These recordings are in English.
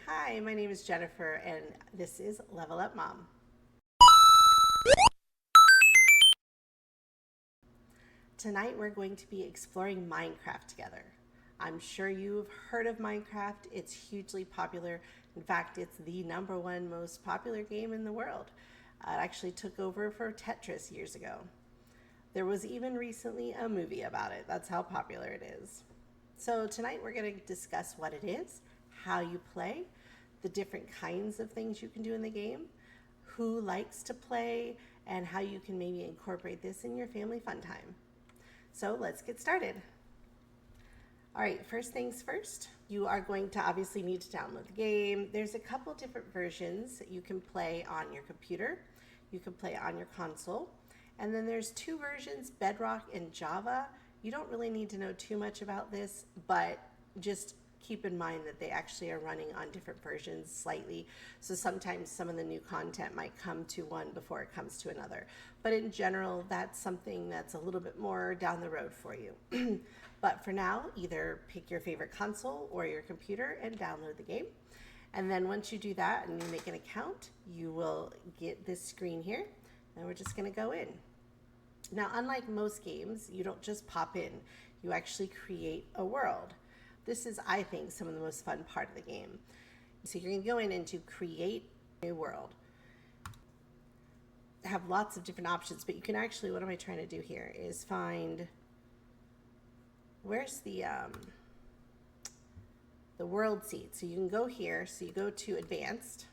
Hi, my name is Jennifer, and this is Level Up Mom. Tonight, we're going to be exploring Minecraft together. I'm sure you've heard of Minecraft. It's hugely popular. In fact, it's the #1 most popular game in the world. It actually took over for Tetris years ago. There was even recently a movie about it. That's how popular it is. So, tonight, we're going to discuss what it is, how you play, the different kinds of things you can do in the game, who likes to play, and how you can maybe incorporate this in your family fun time. So let's get started. All right, first things first, you are going to obviously need to download the game. There's a couple different versions that you can play on your computer. You can play on your console. And then there's two versions, Bedrock and Java. You don't really need to know too much about this, but just keep in mind that they actually are running on different versions slightly. So sometimes some of the new content might come to one before it comes to another. But in general, that's something that's a little bit more down the road for you. But for now, either pick your favorite console or your computer and download the game. And then once you do that and you make an account, you will get this screen here. And we're just going to go in. Now, unlike most games, you don't just pop in. You actually create a world. This is, I think, some of the most fun part of the game. So you're going to go in and to create a world. Have lots of different options, but you can actually, what am I trying to do here, is find, where's the world seed. So you can go here, so you go to advanced,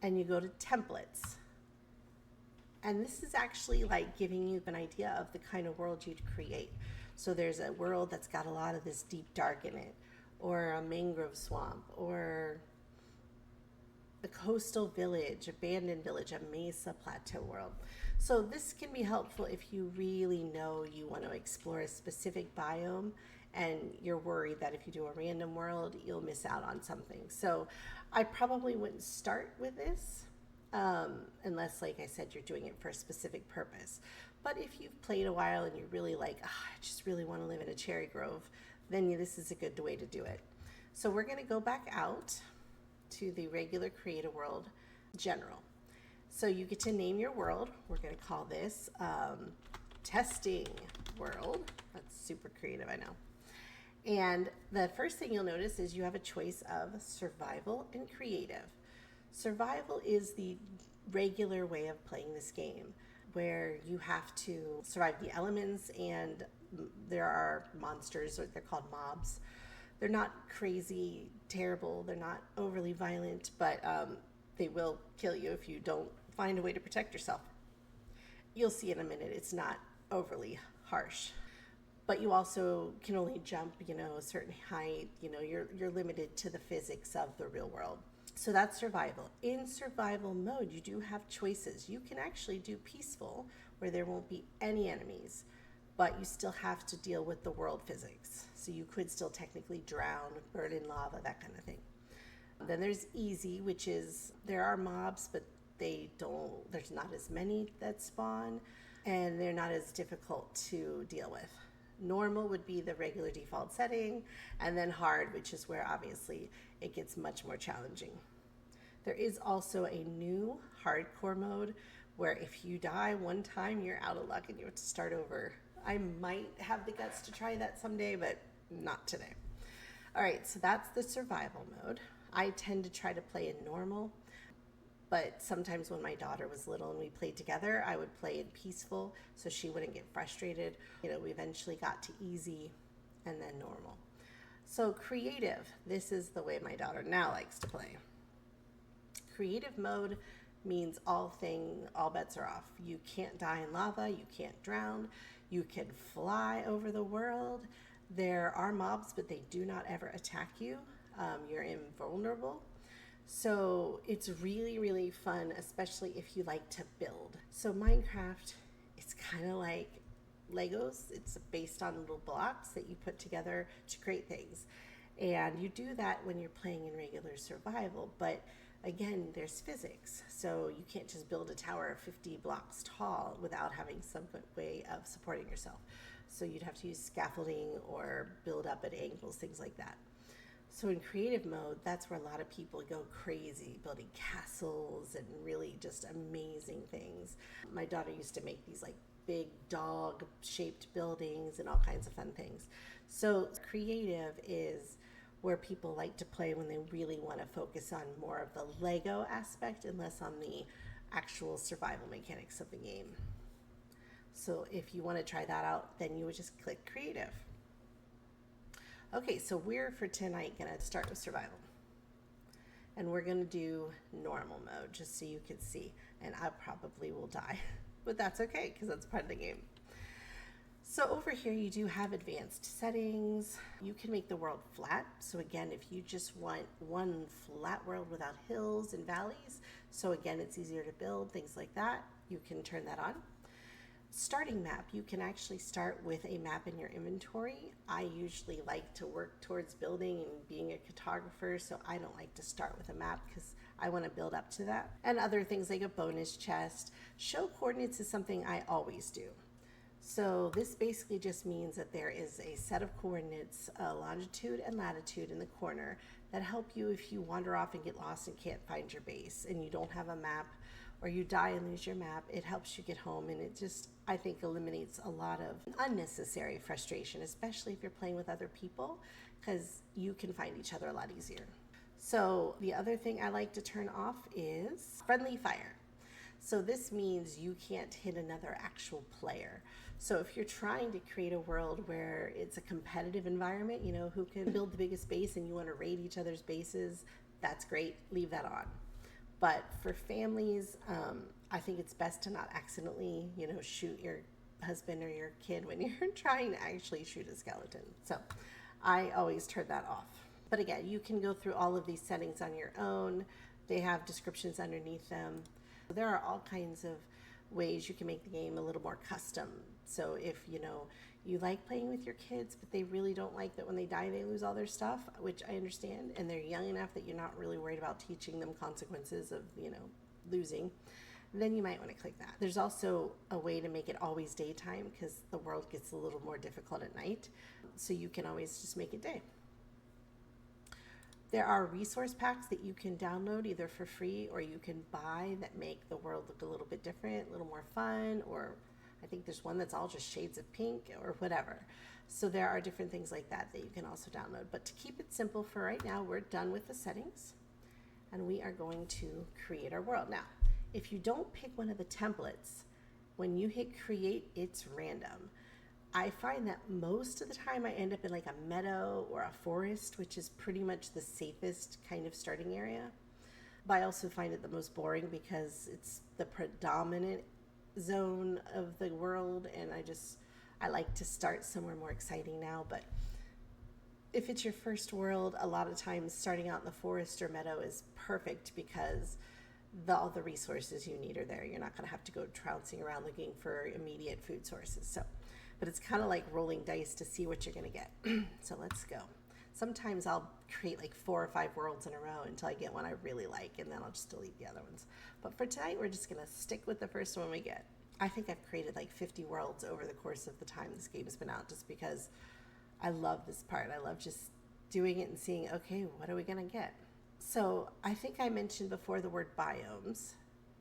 and you go to templates. And this is actually like giving you an idea of the kind of world you'd create. So there's a world that's got a lot of this deep dark in it, or a mangrove swamp, or a coastal village, abandoned village, a mesa plateau world. So this can be helpful if you really know you want to explore a specific biome and you're worried that if you do a random world, you'll miss out on something. So I probably wouldn't start with this unless, like I said, you're doing it for a specific purpose. But if you've played a while and you're really like, I just really want to live in a cherry grove, then this is a good way to do it. So we're going to go back out to the regular Create a World General. So you get to name your world. We're going to call this Testing World. That's super creative, I know. And the first thing you'll notice is you have a choice of survival and creative. Survival is the regular way of playing this game, where you have to survive the elements, and there are monsters, or they're called mobs. They're not crazy, terrible, they're not overly violent, but they will kill you if you don't find a way to protect yourself. You'll see in a minute, it's not overly harsh. But you also can only jump, a certain height. You're limited to the physics of the real world. So that's survival. In survival mode, you do have choices. You can actually do peaceful, where there won't be any enemies, but you still have to deal with the world physics. So you could still technically drown, burn in lava, that kind of thing. Then there's easy, which is there are mobs, but there's not as many that spawn, and they're not as difficult to deal with. Normal would be the regular default setting, and then hard, which is where obviously it gets much more challenging. There is also a new hardcore mode where if you die one time, you're out of luck and you have to start over. I might have the guts to try that someday, but not today. All right, so that's the survival mode. I tend to try to play in normal, but sometimes when my daughter was little and we played together, I would play in peaceful so she wouldn't get frustrated. We eventually got to easy and then normal. So creative, this is the way my daughter now likes to play. Creative mode means all bets are off. You can't die in lava, you can't drown, you can fly over the world. There are mobs, but they do not ever attack you. You're invulnerable. So it's really, really fun, especially if you like to build. So Minecraft, it's kind of like Legos. It's based on little blocks that you put together to create things. And you do that when you're playing in regular survival. But again, there's physics. So you can't just build a tower 50 blocks tall without having some good way of supporting yourself. So you'd have to use scaffolding or build up at angles, things like that. So in creative mode, that's where a lot of people go crazy, building castles and really just amazing things. My daughter used to make these like big dog shaped buildings and all kinds of fun things. So creative is where people like to play when they really want to focus on more of the Lego aspect and less on the actual survival mechanics of the game. So if you want to try that out, then you would just click creative. Okay, so we're for tonight going to start with survival. And we're going to do normal mode just so you can see. And I probably will die, but that's okay because that's part of the game. So over here you do have advanced settings. You can make the world flat. So again, if you just want one flat world without hills and valleys, so again, it's easier to build, things like that, you can turn that on. Starting map, you can actually start with a map in your inventory. I usually like to work towards building and being a cartographer, so I don't like to start with a map because I want to build up to that. And other things like a bonus chest. Show coordinates is something I always do. So this basically just means that there is a set of coordinates, longitude and latitude in the corner that help you if you wander off and get lost and can't find your base and you don't have a map, or you die and lose your map. It helps you get home, and it just, I think, eliminates a lot of unnecessary frustration, especially if you're playing with other people, because you can find each other a lot easier. So the other thing I like to turn off is friendly fire. So this means you can't hit another actual player. So if you're trying to create a world where it's a competitive environment, you know, who can build the biggest base and you want to raid each other's bases, that's great, leave that on. But for families, I think it's best to not accidentally, you know, shoot your husband or your kid when you're trying to actually shoot a skeleton. So I always turn that off. But again, you can go through all of these settings on your own. They have descriptions underneath them. There are all kinds of ways you can make the game a little more custom. So if, you know, you like playing with your kids, but they really don't like that when they die they lose all their stuff, which I understand, and they're young enough that you're not really worried about teaching them consequences of, you know, losing, then you might want to click that. There's also a way to make it always daytime because the world gets a little more difficult at night, so you can always just make it day. There are resource packs that you can download either for free or you can buy that make the world look a little bit different, a little more fun, or I think there's one that's all just shades of pink or whatever. So there are different things like that that you can also download. But to keep it simple for right now, we're done with the settings and we are going to create our world. Now, if you don't pick one of the templates, when you hit create, it's random. I find that most of the time I end up in like a meadow or a forest, which is pretty much the safest kind of starting area. But I also find it the most boring because it's the predominant zone of the world, and I like to start somewhere more exciting now. But if it's your first world, a lot of times starting out in the forest or meadow is perfect because all the resources you need are there. You're not going to have to go trouncing around looking for immediate food sources. But it's kind of like rolling dice to see what you're going to get. So let's go. Sometimes I'll create like 4 or 5 worlds in a row until I get one I really like, and then I'll just delete the other ones. But for tonight, we're just going to stick with the first one we get. I think I've created like 50 worlds over the course of the time this game's been out, just because I love this part. I love just doing it and seeing, okay, what are we going to get? So I think I mentioned before the word biomes.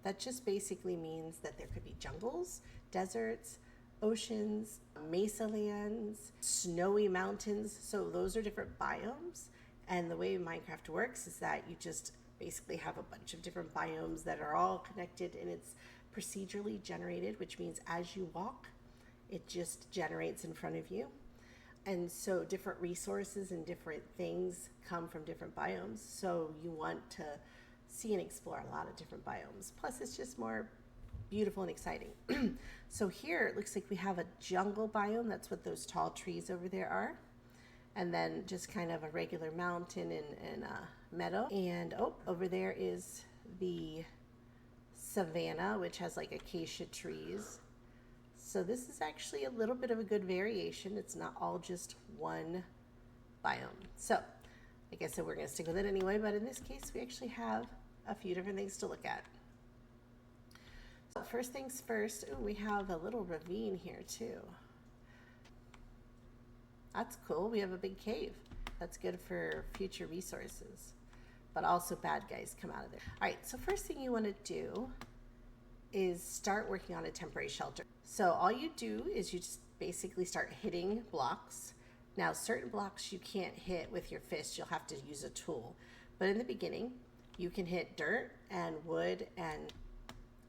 That just basically means that there could be jungles, deserts, oceans, mesa lands, snowy mountains. So those are different biomes. And the way Minecraft works is that you just basically have a bunch of different biomes that are all connected, and it's procedurally generated, which means as you walk, it just generates in front of you. And so different resources and different things come from different biomes. So you want to see and explore a lot of different biomes. Plus, it's just more beautiful and exciting. So here it looks like we have a jungle biome. That's what those tall trees over there are. And then just kind of a regular mountain and a meadow. And over there is the savanna, which has like acacia trees. So this is actually a little bit of a good variation. It's not all just one biome. So like I said, we're going to stick with it anyway, but in this case, we actually have a few different things to look at. So first things first, we have a little ravine here too. That's cool. We have a big cave. That's good for future resources, but also bad guys come out of there. All right, so first thing you want to do is start working on a temporary shelter. So all you do is you just basically start hitting blocks. Now, certain blocks you can't hit with your fist, you'll have to use a tool. But in the beginning, you can hit dirt and wood and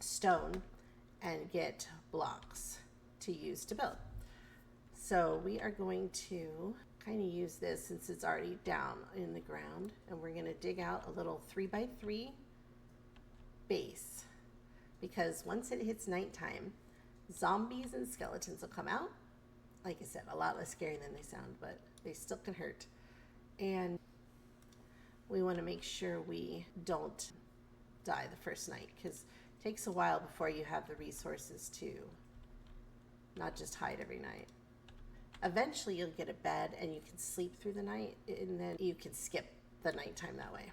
stone and get blocks to use to build. So we are going to kind of use this since it's already down in the ground, and we're going to dig out a little 3x3 base, because once it hits nighttime, zombies and skeletons will come out. Like I said, a lot less scary than they sound, but they still can hurt. And we want to make sure we don't die the first night, because it takes a while before you have the resources to not just hide every night. Eventually you'll get a bed and you can sleep through the night, and then you can skip the nighttime that way.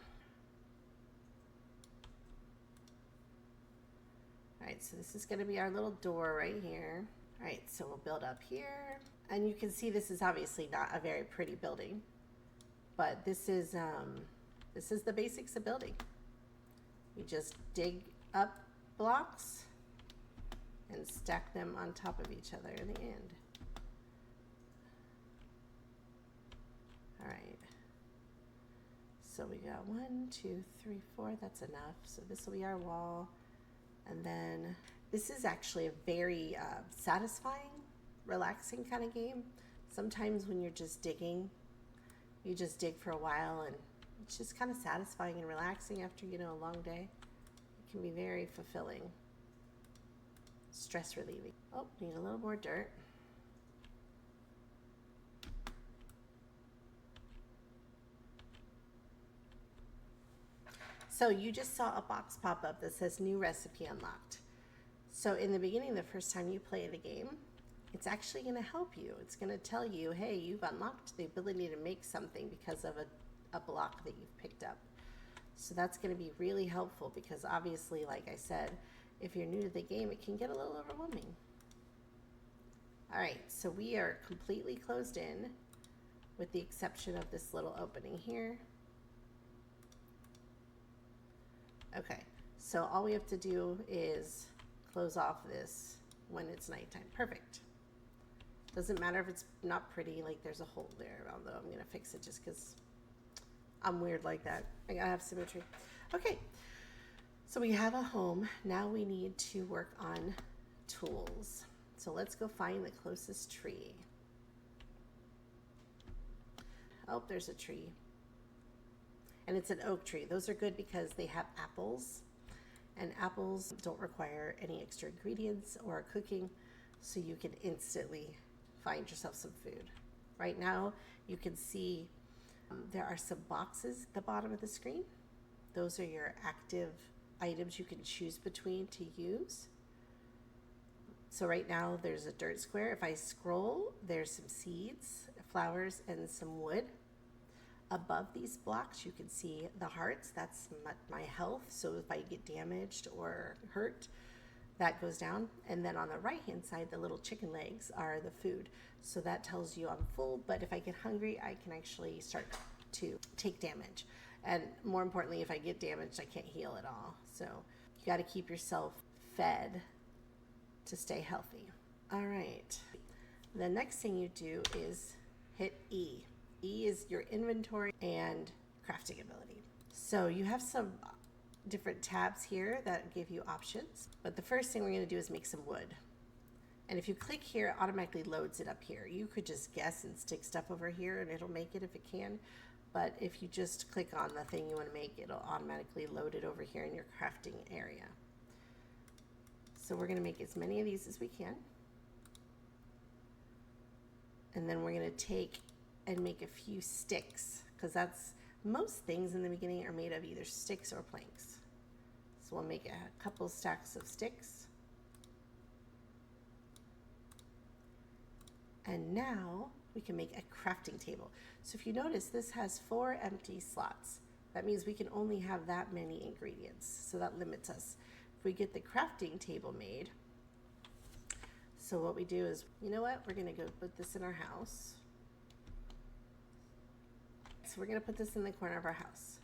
All right, so this is going to be our little door right here. All right, so we'll build up here, and you can see this is obviously not a very pretty building, but this is the basics of building. You just dig up blocks and stack them on top of each other in the end. All right, so we got 1, 2, 3, 4, that's enough. So this will be our wall. And then this is actually a very satisfying, relaxing kind of game. Sometimes when you're just digging, you just dig for a while, and it's just kind of satisfying and relaxing after, you know, a long day. It can be very fulfilling, stress relieving. Oh, need a little more dirt. So you just saw a box pop up that says new recipe unlocked. So in the beginning, the first time you play the game, it's actually going to help you. It's going to tell you, hey, you've unlocked the ability to make something because of a block that you've picked up. So that's going to be really helpful, because obviously, like I said, if you're new to the game, it can get a little overwhelming. All right, so we are completely closed in with the exception of this little opening here. Okay, so all we have to do is close off this when it's nighttime. Perfect. Doesn't matter if it's not pretty, like there's a hole there, although I'm gonna fix it just because I'm weird like that. I gotta have symmetry. Okay, so we have a home. Now we need to work on tools. So let's go find the closest tree. Oh, there's a tree. And it's an oak tree. Those are good because they have apples, and apples don't require any extra ingredients or cooking, so you can instantly find yourself some food. Right now, you can see there are some boxes at the bottom of the screen. Those are your active items you can choose between to use. So right now, there's a dirt square. If I scroll, there's some seeds, flowers, and some wood. Above these blocks, you can see the hearts. That's my health. So if I get damaged or hurt, that goes down. And then on the right-hand side, the little chicken legs are the food. So that tells you I'm full, but if I get hungry, I can actually start to take damage. And more importantly, if I get damaged, I can't heal at all. So you got to keep yourself fed to stay healthy. All right. The next thing you do is hit E. E is your inventory and crafting ability. So you have some different tabs here that give you options, but the first thing we're going to do is make some wood. And if you click here, it automatically loads it up here. You could just guess and stick stuff over here and it'll make it if it can, but if you just click on the thing you want to make, it'll automatically load it over here in your crafting area. So we're going to make as many of these as we can, and then we're going to take and make a few sticks, because that's most things in the beginning are made of either sticks or planks. So we'll make a couple stacks of sticks. And now we can make a crafting table. So if you notice, this has 4 empty slots. That means we can only have that many ingredients, so that limits us. If we get the crafting table made, so what we do is, you know what, we're gonna go put this in our house. so we're going to put this in the corner of our house.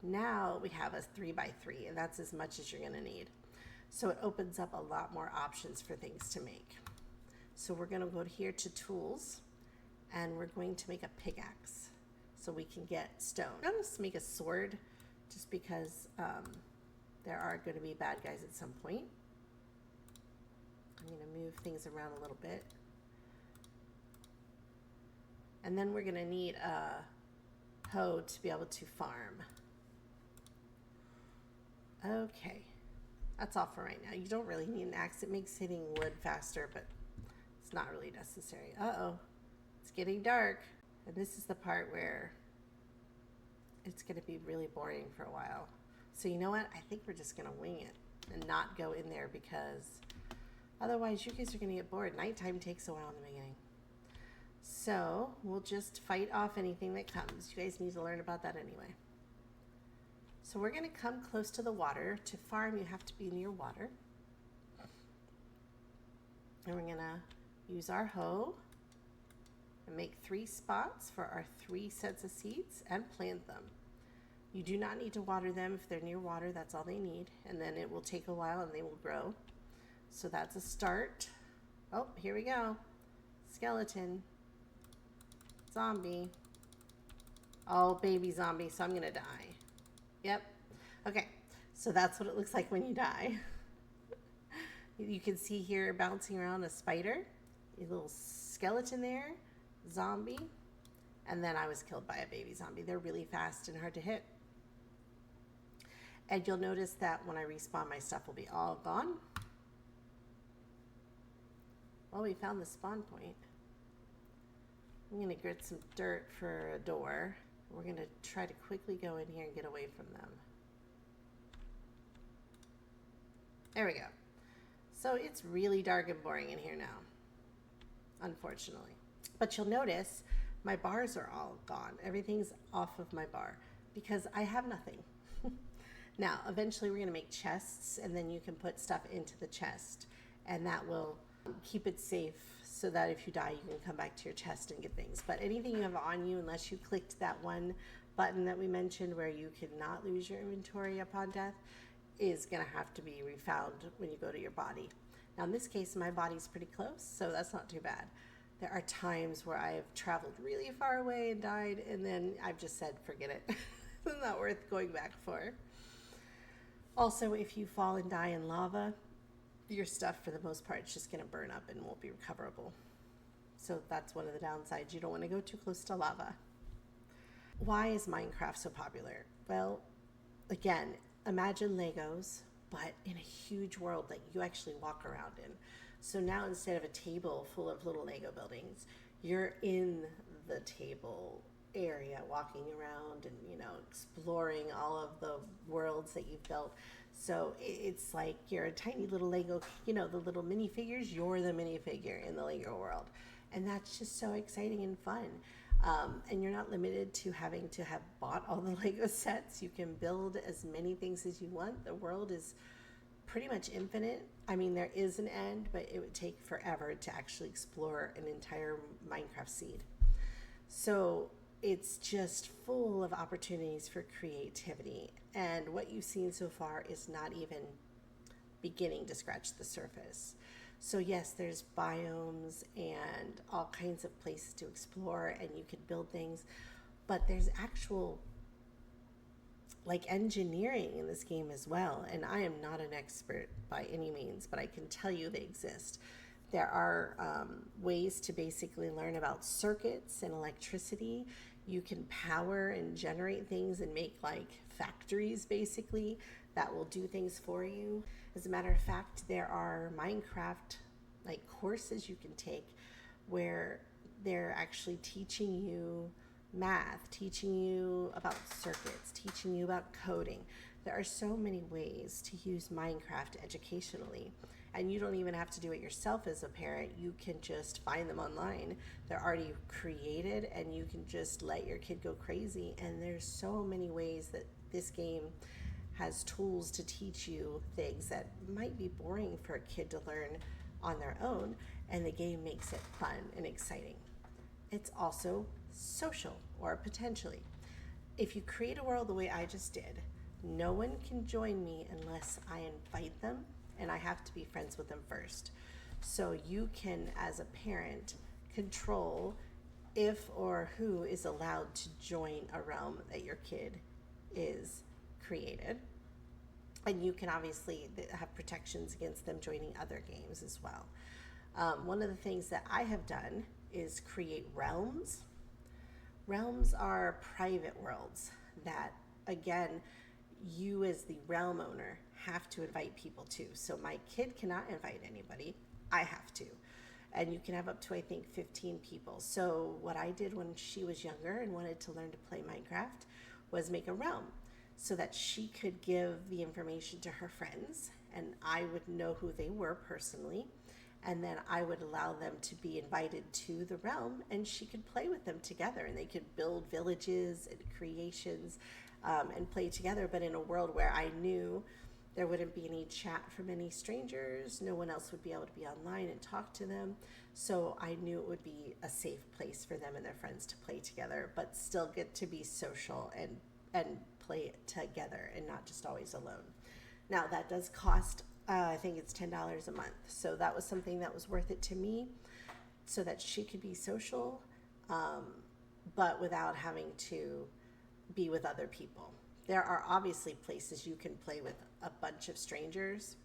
Now we have a 3x3, and that's as much as you're going to need. So it opens up a lot more options for things to make. So we're going to go here to tools, and we're going to make a pickaxe so we can get stone. I'm going to make a sword just because there are going to be bad guys at some point. I'm going to move things around a little bit. And then we're going to need a hoe to be able to farm. Okay, that's all for right now. You don't really need an axe. It makes hitting wood faster, but it's not really necessary. Uh-oh, it's getting dark. And this is the part where it's going to be really boring for a while. So you know what? I think we're just going to wing it and not go in there, because otherwise you guys are going to get bored. Nighttime takes a while in the beginning. So we'll just fight off anything that comes. You guys need to learn about that anyway. So we're going to come close to the water. To farm, you have to be near water. And we're going to use our hoe and make 3 spots for our 3 sets of seeds and plant them. You do not need to water them. If they're near water, that's all they need. And then it will take a while and they will grow. So that's a start. Oh, here we go. Skeleton. Zombie. Oh, baby zombie, so I'm going to die. Yep. Okay, so that's what it looks like when you die. You can see here bouncing around a spider, a little skeleton there, zombie, and then I was killed by a baby zombie. They're really fast and hard to hit. And you'll notice that when I respawn, my stuff will be all gone. Well, we found the spawn point. I'm going to grit some dirt for a door. We're going to try to quickly go in here and get away from them. There we go. So it's really dark and boring in here now, unfortunately. But you'll notice my bars are all gone. Everything's off of my bar because I have nothing. Now, eventually we're going to make chests, and then you can put stuff into the chest, and that will keep it safe so that if you die, you can come back to your chest and get things. But anything you have on you, unless you clicked that one button that we mentioned where you cannot lose your inventory upon death, is going to have to be refound when you go to your body. Now, in this case, my body's pretty close, so that's not too bad. There are times where I've traveled really far away and died, and then I've just said, forget it. It's not worth going back for. Also, if you fall and die in lava, your stuff, for the most part, is just going to burn up and won't be recoverable. So that's one of the downsides. You don't want to go too close to lava. Why is Minecraft so popular? Well, again, imagine Legos, but in a huge world that you actually walk around in. So now instead of a table full of little Lego buildings, you're in the table area walking around and, you know, exploring all of the worlds that you've built. So it's like you're a tiny little Lego, you know, the little minifigures, you're the minifigure in the Lego world. And that's just so exciting and fun. And you're not limited to having to have bought all the Lego sets. You can build as many things as you want. The world is pretty much infinite. I mean, there is an end, but it would take forever to actually explore an entire Minecraft seed. So it's just full of opportunities for creativity. And what you've seen so far is not even beginning to scratch the surface. So yes, there's biomes and all kinds of places to explore, and you can build things, but there's actual like engineering in this game as well. And I am not an expert by any means, but I can tell you they exist. There are ways to basically learn about circuits and electricity. You can power and generate things and make like factories basically that will do things for you. As a matter of fact, there are Minecraft like courses you can take where they're actually teaching you math, teaching you about circuits, teaching you about coding. There are so many ways to use Minecraft educationally. And you don't even have to do it yourself as a parent. You can just find them online. They're already created, and you can just let your kid go crazy. And there's so many ways that this game has tools to teach you things that might be boring for a kid to learn on their own, and the game makes it fun and exciting. It's also social, or potentially. if you create a world the way I just did, no one can join me unless I invite them, and I have to be friends with them first. So you can, as a parent, control if or who is allowed to join a realm that your kid is created. And you can obviously have protections against them joining other games as well. One of the things that I have done is create realms. Realms are private worlds that, again, you as the realm owner have to invite people to. So my kid cannot invite anybody. I have to. And you can have up to, I think, 15 people. So what I did when she was younger and wanted to learn to play Minecraft was make a realm so that she could give the information to her friends, and I would know who they were personally, and then I would allow them to be invited to the realm, and she could play with them together, and they could build villages and creations and play together, but in a world where I knew there wouldn't be any chat from any strangers, no one else would be able to be online and talk to them. So I knew it would be a safe place for them and their friends to play together, but still get to be social and play it together and not just always alone. Now that does cost, I think it's $10 a month. So that was something that was worth it to me so that she could be social, but without having to be with other people. There are obviously places you can play with a bunch of strangers.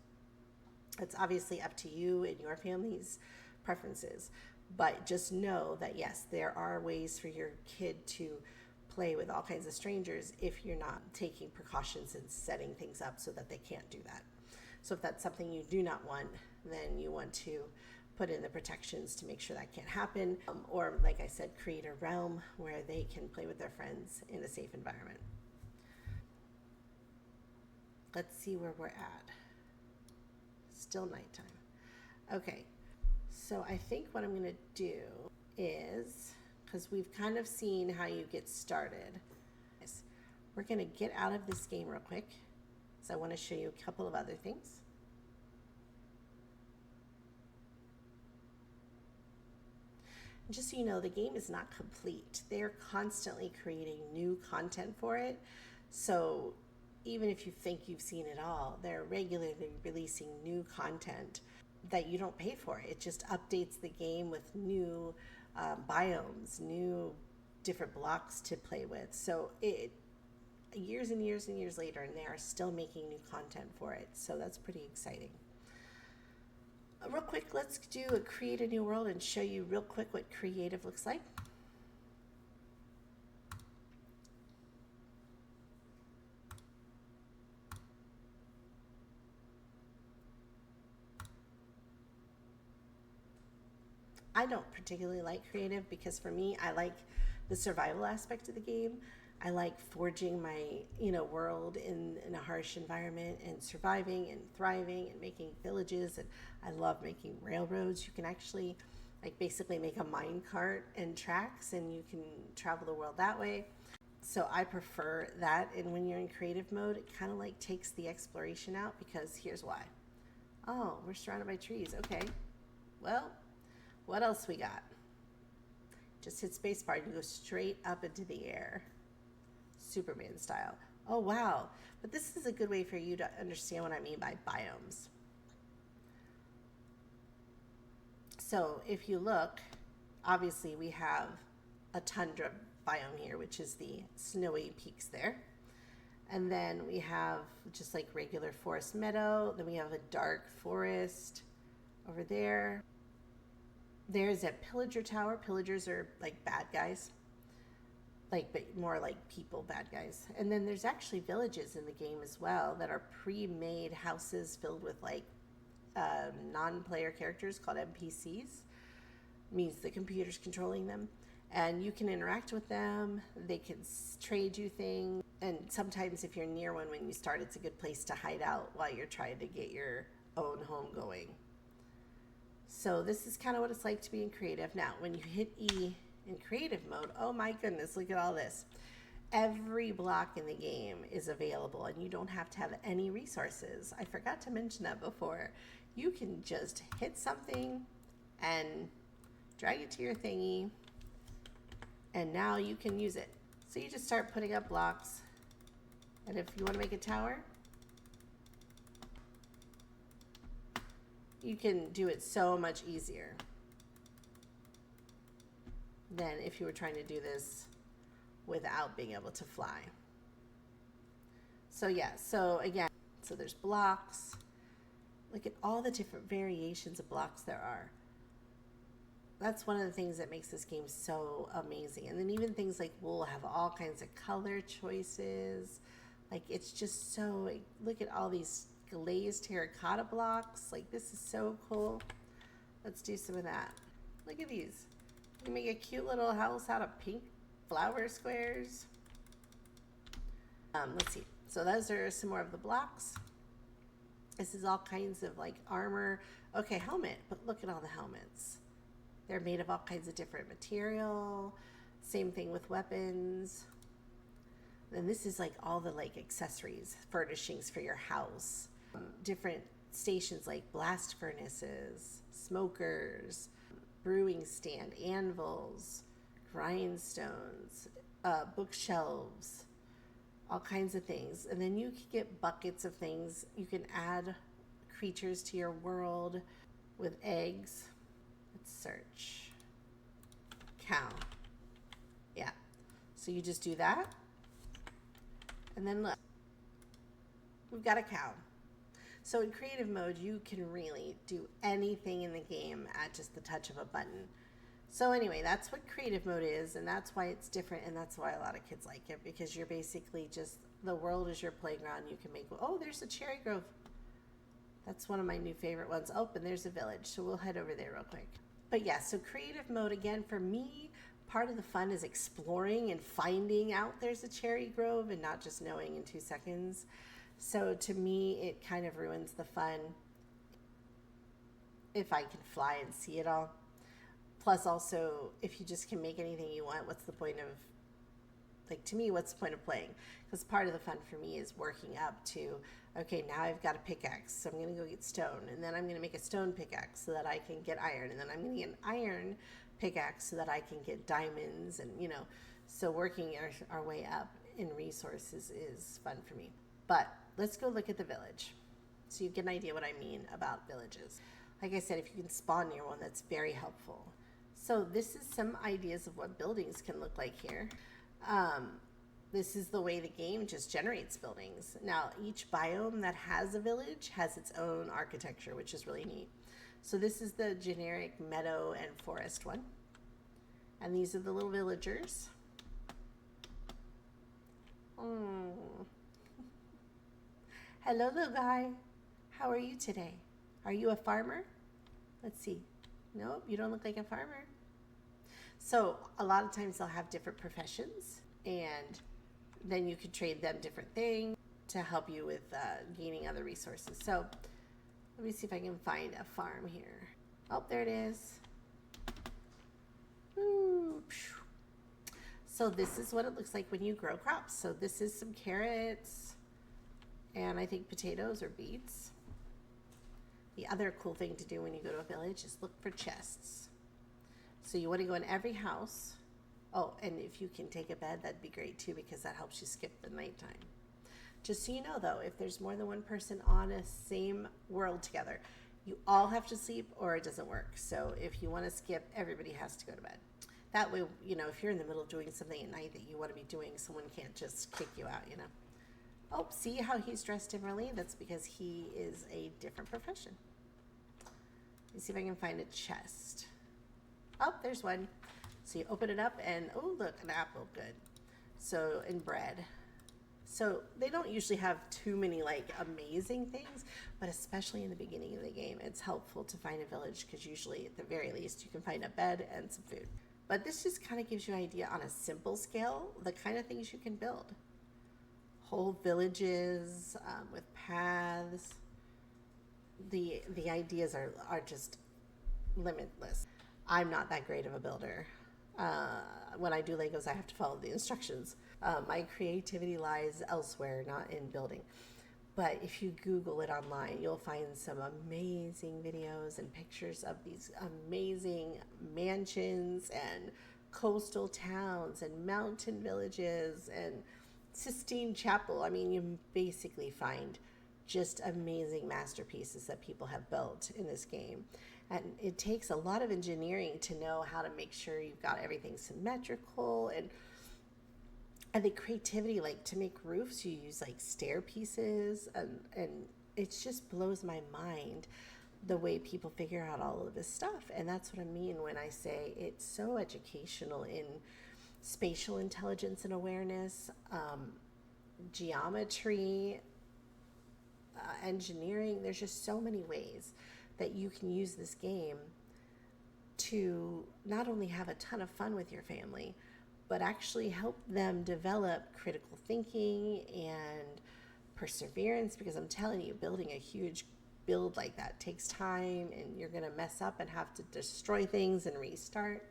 It's obviously up to you and your family's preferences, but just know that yes, there are ways for your kid to play with all kinds of strangers if you're not taking precautions and setting things up so that they can't do that. So if that's something you do not want, then you want to put in the protections to make sure that can't happen, or like I said, create a realm where they can play with their friends in a safe environment. Let's see where we're at. Still nighttime. Okay, so I think what I'm gonna do is, because we've kind of seen how you get started, we're gonna get out of this game real quick. So I wanna show you a couple of other things. And just so you know, the game is not complete. They're constantly creating new content for it. So even if you think you've seen it all, they're regularly releasing new content that you don't pay for. It just updates the game with new biomes, new different blocks to play with. So it years and years and years later, and they are still making new content for it. So that's pretty exciting. Real quick, let's do a create a new world and show you real quick what creative looks like. I don't particularly like creative because for me, I like the survival aspect of the game. I like forging my, world in a harsh environment and surviving and thriving and making villages. And I love making railroads. You can actually basically make a mine cart and tracks, and you can travel the world that way. So I prefer that. And when you're in creative mode, it kind of takes the exploration out, because here's why. Oh, we're surrounded by trees. Okay. Well, what else we got? Just hit spacebar and you go straight up into the air. Superman style. Oh, wow. But this is a good way for you to understand what I mean by biomes. So if you look, obviously we have a tundra biome here, which is the snowy peaks there. And then we have just regular forest meadow. Then we have a dark forest over there. There's a pillager tower. Pillagers are bad guys. But more people bad guys. And then there's actually villages in the game as well that are pre-made houses filled with non-player characters called NPCs. Means the computer's controlling them. And you can interact with them. They can trade you things. And sometimes if you're near one when you start, it's a good place to hide out while you're trying to get your own home going. So this is kind of what it's like to be in creative. Now, when you hit E in creative mode, oh my goodness, look at all this. Every block in the game is available, and you don't have to have any resources. I forgot to mention that before. You can just hit something and drag it to your thingy, and now you can use it. So you just start putting up blocks. And if you want to make a tower, you can do it so much easier than if you were trying to do this without being able to fly. So yeah, so again, so there's blocks. Look at all the different variations of blocks there are. That's one of the things that makes this game so amazing. And then even things like wool have all kinds of color choices. Like, it's just so, like, look at all these glazed terracotta blocks. Like, this is so cool. Let's do some of that. Look at these. You can make a cute little house out of pink flower squares. Let's see. So those are some more of the blocks. This is all kinds of like armor. Okay, helmet, but look at all the helmets. They're made of all kinds of different material. Same thing with weapons. And this is like all the like accessories, furnishings for your house. Different stations like blast furnaces, smokers, brewing stand, anvils, grindstones, bookshelves, all kinds of things. And then you can get buckets of things. You can add creatures to your world with eggs. Let's search. Cow. Yeah. So you just do that. And then look. We've got a cow. So in creative mode, you can really do anything in the game at just the touch of a button. So anyway, that's what creative mode is, and that's why it's different, and that's why a lot of kids like it, because you're basically just, the world is your playground. You can make, oh, there's a cherry grove. That's one of my new favorite ones. Oh, and there's a village, so we'll head over there real quick. But yeah, so creative mode, again, for me, part of the fun is exploring and finding out there's a cherry grove and not just knowing in 2 seconds. So to me, it kind of ruins the fun if I can fly and see it all. Plus also, if you just can make anything you want, what's the point of, like, to me, what's the point of playing? Because part of the fun for me is working up to, okay, now I've got a pickaxe, so I'm going to go get stone, and then I'm going to make a stone pickaxe so that I can get iron, and then I'm going to get an iron pickaxe so that I can get diamonds, and, you know, so working our way up in resources is fun for me. But let's go look at the village so you get an idea what I mean about villages. Like I said, if you can spawn near one, that's very helpful. So this is some ideas of what buildings can look like here. This is the way the game just generates buildings. Now, each biome that has a village has its own architecture, which is really neat. So this is the generic meadow and forest one. And these are the little villagers. Oh. Hello, little guy. How are you today? Are you a farmer? Let's see. Nope, you don't look like a farmer. So a lot of times they'll have different professions, and then you could trade them different things to help you with gaining other resources. So let me see if I can find a farm here. Oh, there it is. Ooh. So this is what it looks like when you grow crops. So this is some carrots, and I think potatoes or beets. The other cool thing to do when you go to a village is look for chests. So you want to go in every house. Oh, and if you can take a bed, that'd be great too, because that helps you skip the nighttime. Just so you know though, if there's more than one person on a same world together, you all have to sleep or it doesn't work. So if you want to skip, everybody has to go to bed. That way, you know, if you're in the middle of doing something at night that you want to be doing, someone can't just kick you out, you know. Oh, see how he's dressed differently? That's because he is a different profession. Let me see if I can find a chest. Oh, there's one. So you open it up and, oh, look, an apple, good. So, and bread. So they don't usually have too many like amazing things, but especially in the beginning of the game, it's helpful to find a village because usually at the very least you can find a bed and some food. But this just kind of gives you an idea on a simple scale, the kind of things you can build. Whole villages with paths. The ideas are just limitless. I'm not that great of a builder. When I do Legos, I have to follow the instructions. My creativity lies elsewhere, not in building. But if you Google it online, you'll find some amazing videos and pictures of these amazing mansions and coastal towns and mountain villages and Sistine Chapel. I mean, you basically find just amazing masterpieces that people have built in this game. And it takes a lot of engineering to know how to make sure you've got everything symmetrical, and the creativity, like to make roofs, you use like stair pieces, and it just blows my mind the way people figure out all of this stuff. And that's what I mean when I say it's so educational in spatial intelligence and awareness, geometry, engineering. There's just so many ways that you can use this game to not only have a ton of fun with your family, but actually help them develop critical thinking and perseverance. Because I'm telling you, building a huge build like that takes time, and you're going to mess up and have to destroy things and restart.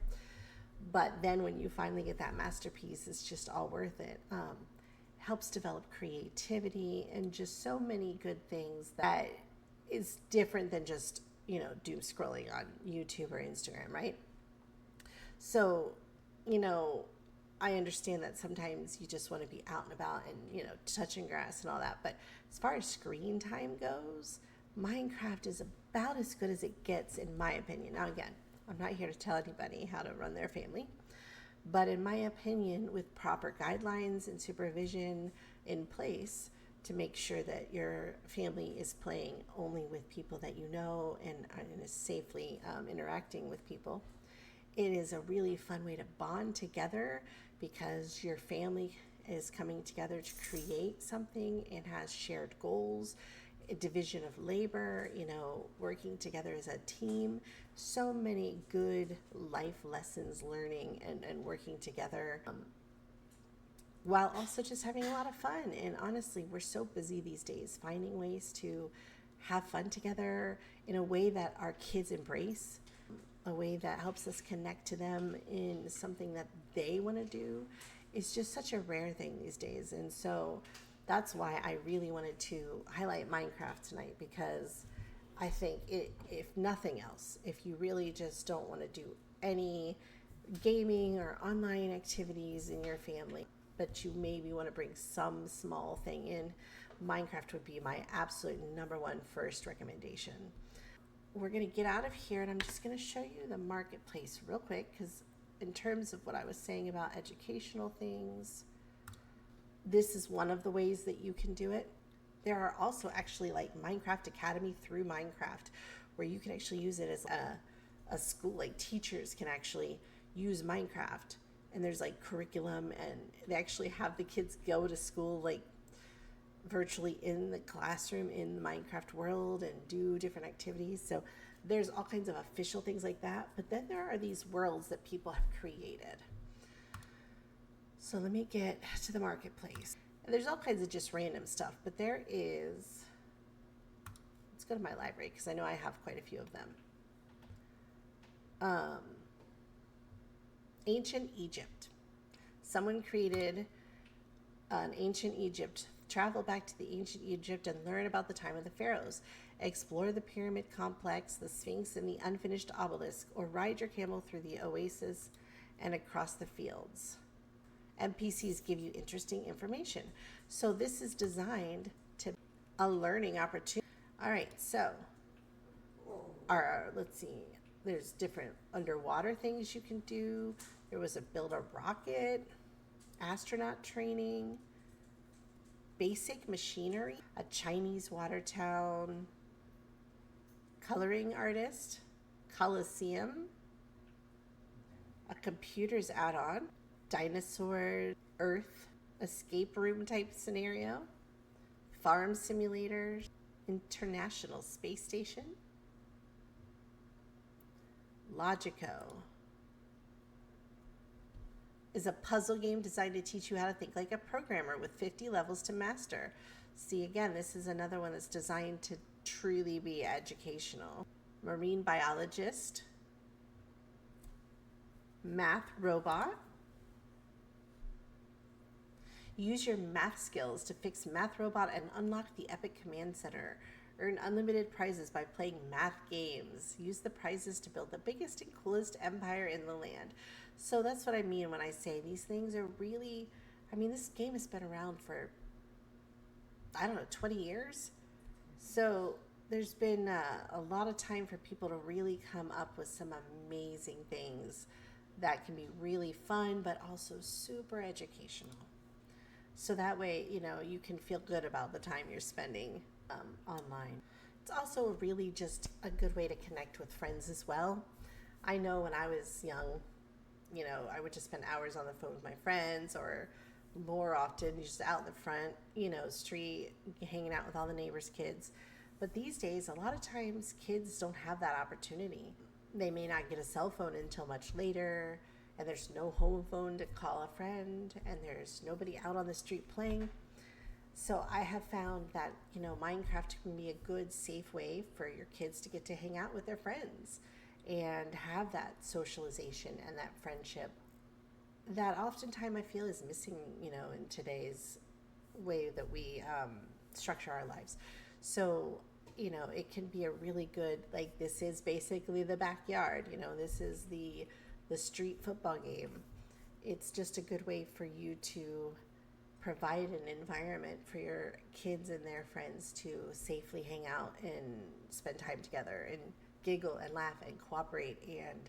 But then when you finally get that masterpiece, it's just all worth it. Helps develop creativity and just so many good things that is different than just, doom scrolling on YouTube or Instagram, right? So, I understand that sometimes you just want to be out and about and, touching grass and all that. But as far as screen time goes, Minecraft is about as good as it gets, in my opinion. Now, again, I'm not here to tell anybody how to run their family. But in my opinion, with proper guidelines and supervision in place to make sure that your family is playing only with people that you know and is safely interacting with people, it is a really fun way to bond together, because your family is coming together to create something and has shared goals, a division of labor, working together as a team. So many good life lessons learning and working together, while also just having a lot of fun. And honestly, we're so busy these days finding ways to have fun together in a way that our kids embrace, a way that helps us connect to them in something that they want to do. It's just such a rare thing these days. And so that's why I really wanted to highlight Minecraft tonight, because I think if nothing else, if you really just don't want to do any gaming or online activities in your family, but you maybe want to bring some small thing in, Minecraft would be my absolute number one first recommendation. We're going to get out of here, and I'm just going to show you the marketplace real quick, because in terms of what I was saying about educational things, this is one of the ways that you can do it. There are also actually like Minecraft Academy through Minecraft, where you can actually use it as a school. Like teachers can actually use Minecraft, and there's like curriculum, and they actually have the kids go to school like virtually in the classroom in the Minecraft world and do different activities. So there's all kinds of official things like that. But then there are these worlds that people have created. So let me get to the marketplace. And there's all kinds of just random stuff, but there is, let's go to my library because I know I have quite a few of them. Ancient Egypt. Someone created an ancient Egypt. Travel back to the ancient Egypt and learn about the time of the pharaohs. Explore the pyramid complex, the Sphinx, and the unfinished obelisk, or ride your camel through the oasis and across the fields. NPCs give you interesting information. So this is designed to be a learning opportunity. All right, so let's see. There's different underwater things you can do. There was a build a rocket, astronaut training, basic machinery, a Chinese water town, coloring artist, Colosseum, a computers add-on, dinosaur Earth, escape room type scenario, farm simulators, International Space Station, Logico is a puzzle game designed to teach you how to think like a programmer with 50 levels to master. See, again, this is another one that's designed to truly be educational. Marine biologist, math robot. Use your math skills to fix Math Robot and unlock the Epic Command Center. Earn unlimited prizes by playing math games. Use the prizes to build the biggest and coolest empire in the land. So that's what I mean when I say these things are really, I mean, this game has been around for, I don't know, 20 years. So there's been a lot of time for people to really come up with some amazing things that can be really fun, but also super educational. So that way, you can feel good about the time you're spending online. It's also really just a good way to connect with friends as well. I know when I was young, I would just spend hours on the phone with my friends, or more often just out in the front, street, hanging out with all the neighbors' kids. But these days, a lot of times kids don't have that opportunity. They may not get a cell phone until much later, and there's no home phone to call a friend, and there's nobody out on the street playing. So I have found that, Minecraft can be a good, safe way for your kids to get to hang out with their friends and have that socialization and that friendship that oftentimes I feel is missing, in today's way that we structure our lives. So, it can be a really good, like, this is basically the backyard, this is the street football game. It's just a good way for you to provide an environment for your kids and their friends to safely hang out and spend time together and giggle and laugh and cooperate and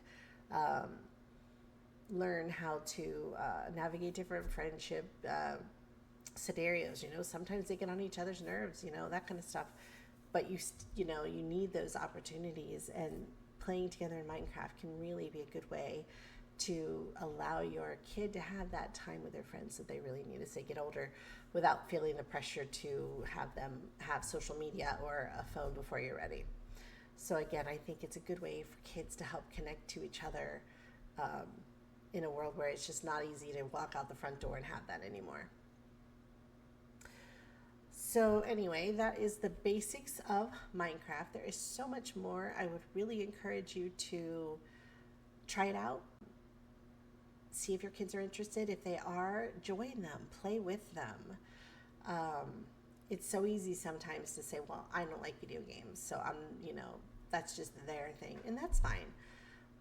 learn how to navigate different friendship scenarios. Sometimes they get on each other's nerves, that kind of stuff. But you need those opportunities, and playing together in Minecraft can really be a good way to allow your kid to have that time with their friends that they really need as they get older, without feeling the pressure to have them have social media or a phone before you're ready. So again, I think it's a good way for kids to help connect to each other in a world where it's just not easy to walk out the front door and have that anymore. So anyway, that is the basics of Minecraft. There is so much more. I would really encourage you to try it out. See if your kids are interested. If they are, join them, play with them. It's so easy sometimes to say, well, I don't like video games, so that's just their thing, and that's fine.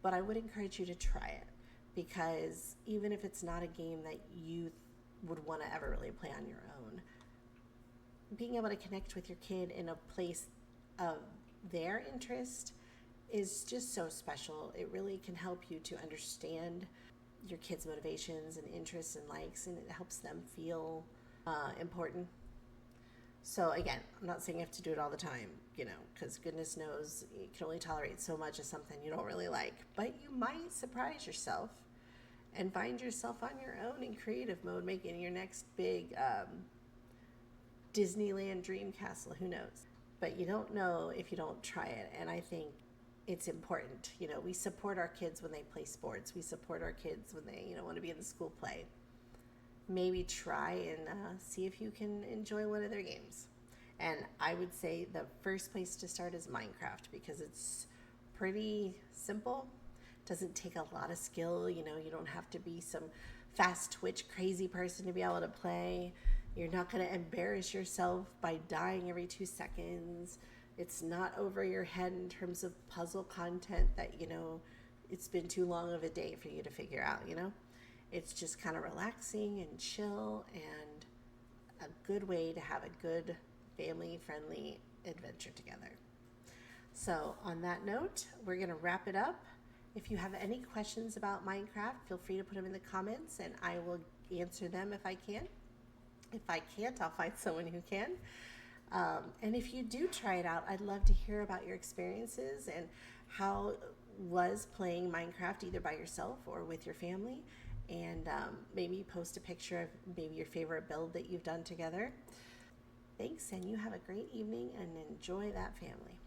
But I would encourage you to try it, because even if it's not a game that you would want to ever really play on your own, being able to connect with your kid in a place of their interest is just so special. It really can help you to understand your kids' motivations and interests and likes, and it helps them feel important. So again, I'm not saying you have to do it all the time, because goodness knows you can only tolerate so much of something you don't really like. But you might surprise yourself and find yourself on your own in creative mode, making your next big Disneyland dream castle. Who knows? But you don't know if you don't try it. And I think it's important. We support our kids when they play sports. We support our kids when they, want to be in the school play. Maybe try and see if you can enjoy one of their games. And I would say the first place to start is Minecraft, because it's pretty simple. Doesn't take a lot of skill. You don't have to be some fast twitch crazy person to be able to play. You're not going to embarrass yourself by dying every 2 seconds. It's not over your head in terms of puzzle content that, it's been too long of a day for you to figure out, It's just kind of relaxing and chill, and a good way to have a good family-friendly adventure together. So on that note, we're going to wrap it up. If you have any questions about Minecraft, feel free to put them in the comments, and I will answer them if I can. If I can't, I'll find someone who can. And if you do try it out, I'd love to hear about your experiences and how was playing Minecraft either by yourself or with your family. And maybe post a picture of maybe your favorite build that you've done together. Thanks, and you have a great evening and enjoy that family.